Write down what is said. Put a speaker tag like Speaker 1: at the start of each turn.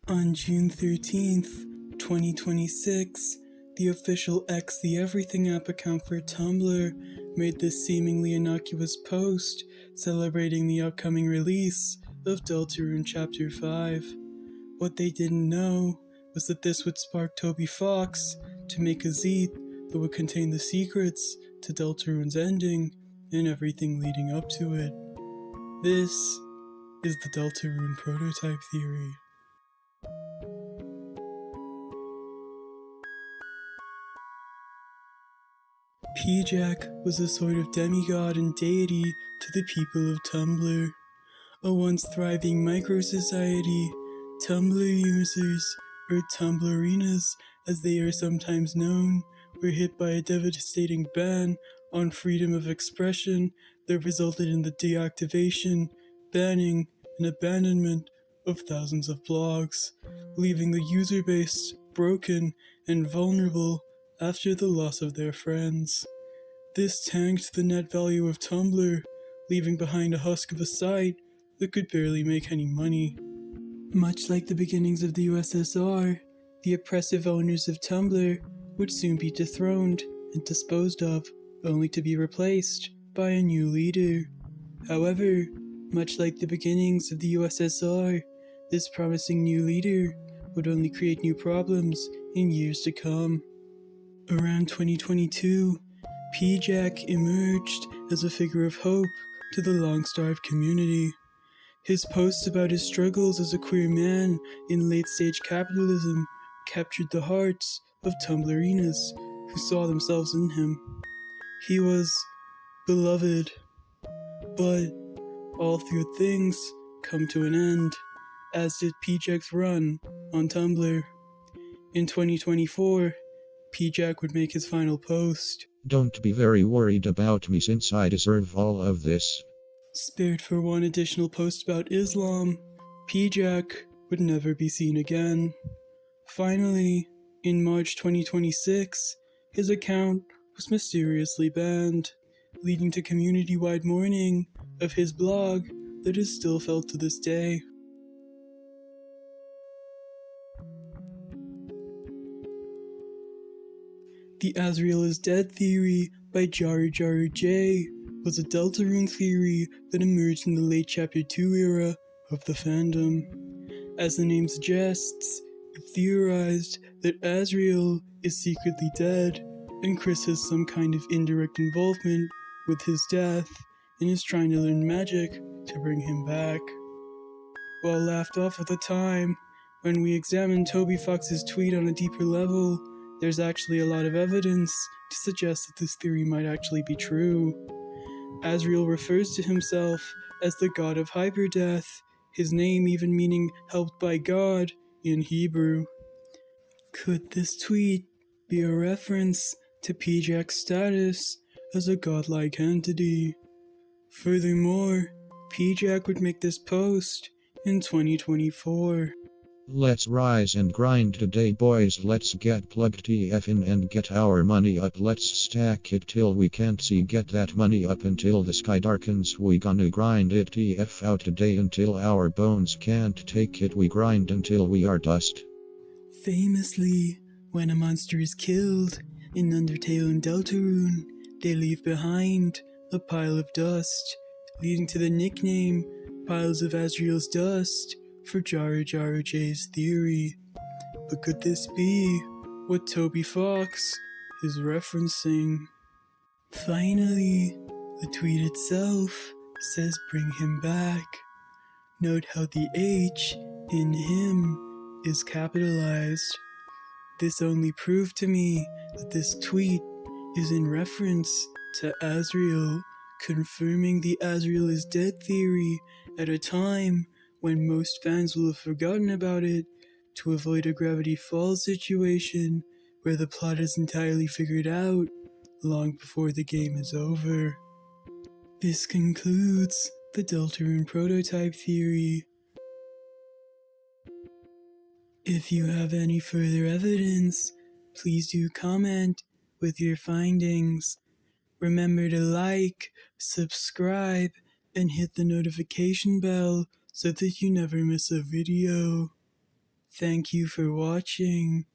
Speaker 1: On June 13th, 2026, the official X the Everything app account for Tumblr made this seemingly innocuous post celebrating the upcoming release of Deltarune Chapter 5. What they didn't know was that this would spark Toby Fox to make a Zeet that would contain the secrets to Deltarune's ending and everything leading up to it. This is the Deltarune Prototype Theory. P-Jack was a sort of demigod and deity to the people of Tumblr. A once thriving micro-society, Tumblr users, or Tumblrinas as they are sometimes known, were hit by a devastating ban on freedom of expression that resulted in the deactivation, banning, and abandonment of thousands of blogs, leaving the user base broken and vulnerable after the loss of their friends. This tanked the net value of Tumblr, leaving behind a husk of a site that could barely make any money. Much like the beginnings of the USSR, the oppressive owners of Tumblr would soon be dethroned and disposed of, only to be replaced by a new leader. However, much like the beginnings of the USSR, this promising new leader would only create new problems in years to come. Around 2022, P-Jack emerged as a figure of hope to the long-starved community. His posts about his struggles as a queer man in late-stage capitalism captured the hearts of Tumblrinas who saw themselves in him. He was beloved, but all good things come to an end, as did P-Jack's run on Tumblr. In 2024, P-Jack would make his final post.
Speaker 2: Don't be very worried about me since I deserve all of this.
Speaker 1: Spared for one additional post about Islam, P-Jack would never be seen again. Finally, in March 2026, his account was mysteriously banned, leading to community-wide mourning of his blog that is still felt to this day. The Azrael is Dead theory by Jaru Jaru J was a Deltarune theory that emerged in the late Chapter 2 era of the fandom. As the name suggests, it theorized that Azrael is secretly dead, and Chris has some kind of indirect involvement with his death and is trying to learn magic to bring him back. While laughed off at the time, when we examine Toby Fox's tweet on a deeper level, there's actually a lot of evidence to suggest that this theory might actually be true. Azrael refers to himself as the god of hyperdeath, his name even meaning helped by God in Hebrew. Could this tweet be a reference to P-Jack's status as a godlike entity? Furthermore, P-Jack would make this post in 2024.
Speaker 2: Let's rise and grind today, boys. Let's get plugged TF in and get our money up. Let's stack it till we can't see. Get that money up until the sky darkens. We gonna grind it TF out today until our bones can't take it. We grind until we are dust.
Speaker 1: Famously, when a monster is killed in Undertale and Deltarune, they leave behind a pile of dust, leading to the nickname Piles of Azrael's Dust for Jaru Jaru J's theory. But could this be what Toby Fox is referencing? Finally, the tweet itself says bring him back. Note how the H in him is capitalized. This only proved to me that this tweet is in reference to Azrael, confirming the Azrael is dead theory at a time when most fans will have forgotten about it to avoid a Gravity Falls situation where the plot is entirely figured out long before the game is over. This concludes the Deltarune Prototype Theory. If you have any further evidence, please do comment with your findings. Remember to like, subscribe, and hit the notification bell so that you never miss a video. Thank you for watching.